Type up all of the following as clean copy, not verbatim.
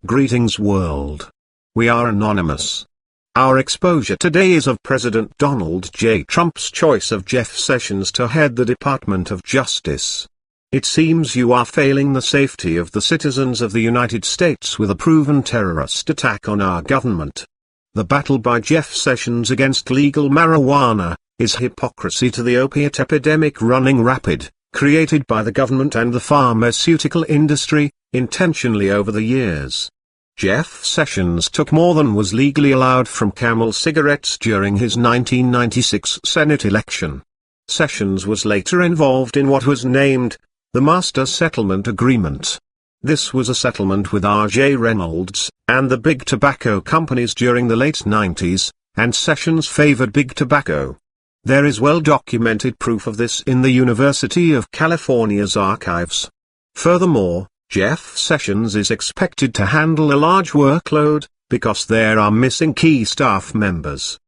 Greetings world. We are anonymous. Our exposure today is of President Donald J. Trump's choice of Jeff Sessions to head the Department of Justice. It seems you are failing the safety of the citizens of the United States with a proven terrorist attack on our government. The battle by Jeff Sessions against legal marijuana is hypocrisy to the opiate epidemic running rapid, created by the government and the pharmaceutical industry, intentionally over the years. Jeff Sessions took more than was legally allowed from Camel cigarettes during his 1996 Senate election. Sessions was later involved in what was named the Master Settlement Agreement. This was a settlement with R.J. Reynolds and the big tobacco companies during the late 90s, and Sessions favored big tobacco. There is well-documented proof of this in the University of California's archives. Furthermore, Jeff Sessions is expected to handle a large workload, because there are missing key staff members.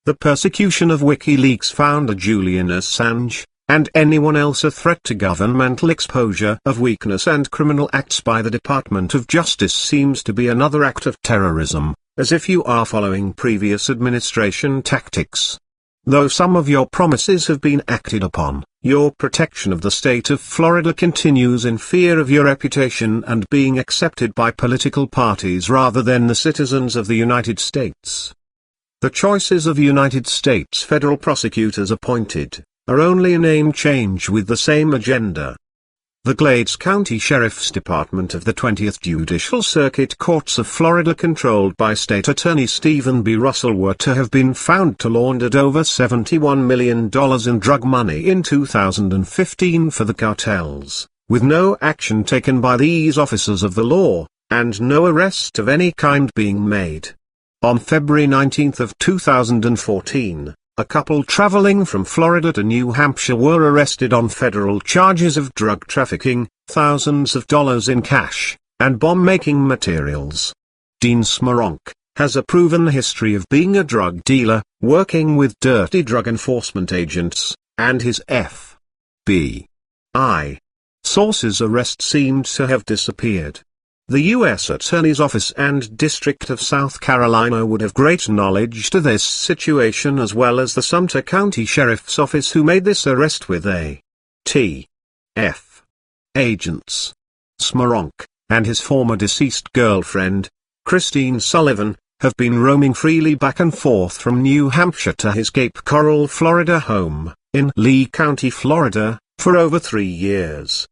The persecution of WikiLeaks founder Julian Assange, and anyone else a threat to governmental exposure of weakness and criminal acts by the Department of Justice seems to be another act of terrorism, as if you are following previous administration tactics. Though some of your promises have been acted upon, your protection of the state of Florida continues in fear of your reputation and being accepted by political parties rather than the citizens of the United States. The choices of United States federal prosecutors appointed are only a name change with the same agenda. The Glades County Sheriff's Department of the 20th Judicial Circuit Courts of Florida, controlled by State Attorney Stephen B. Russell, were to have been found to laundered over $71 million in drug money in 2015 for the cartels, with no action taken by these officers of the law, and no arrest of any kind being made. On February 19 of 2014, a couple traveling from Florida to New Hampshire were arrested on federal charges of drug trafficking, thousands of dollars in cash, and bomb-making materials. Dean Smoronk has a proven history of being a drug dealer, working with dirty drug enforcement agents, and his FBI sources' arrest seemed to have disappeared. The U.S. Attorney's Office and District of South Carolina would have great knowledge to this situation, as well as the Sumter County Sheriff's Office, who made this arrest with A.T.F. agents. Smoronk, and his former deceased girlfriend, Christine Sullivan, have been roaming freely back and forth from New Hampshire to his Cape Coral, Florida home, in Lee County, Florida, for over 3 years.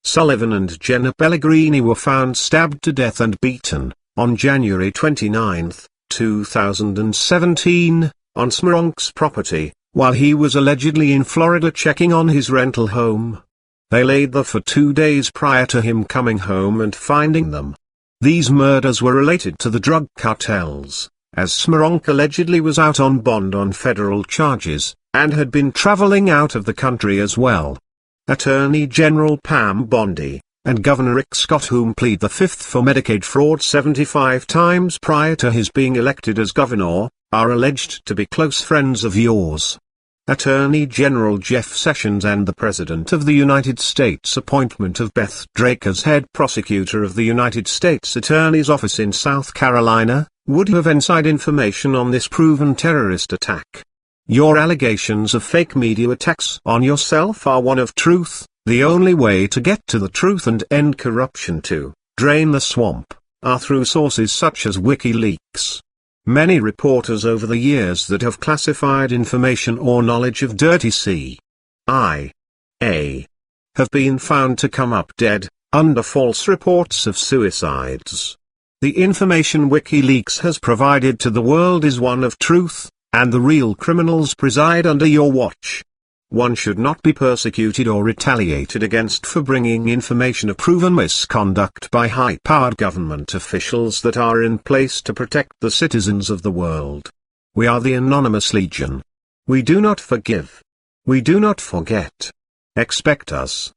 Sullivan and Jenna Pellegrini were found stabbed to death and beaten, on January 29, 2017, on Smoronk's property, while he was allegedly in Florida checking on his rental home. They laid there for 2 days prior to him coming home and finding them. These murders were related to the drug cartels, as Smoronk allegedly was out on bond on federal charges, and had been traveling out of the country as well. Attorney General Pam Bondi, and Governor Rick Scott, whom plead the Fifth for Medicaid fraud 75 times prior to his being elected as governor, are alleged to be close friends of yours. Attorney General Jeff Sessions and the President of the United States' appointment of Beth Drake as head prosecutor of the United States Attorney's Office in South Carolina, would have inside information on this proven terrorist attack. Your allegations of fake media attacks on yourself are one of truth. The only way to get to the truth and end corruption, to drain the swamp, are through sources such as WikiLeaks. Many reporters over the years that have classified information or knowledge of dirty CIA have been found to come up dead, under false reports of suicides. The information WikiLeaks has provided to the world is one of truth, and the real criminals preside under your watch. One should not be persecuted or retaliated against for bringing information of proven misconduct by high-powered government officials that are in place to protect the citizens of the world. We are the Anonymous Legion. We do not forgive. We do not forget. Expect us.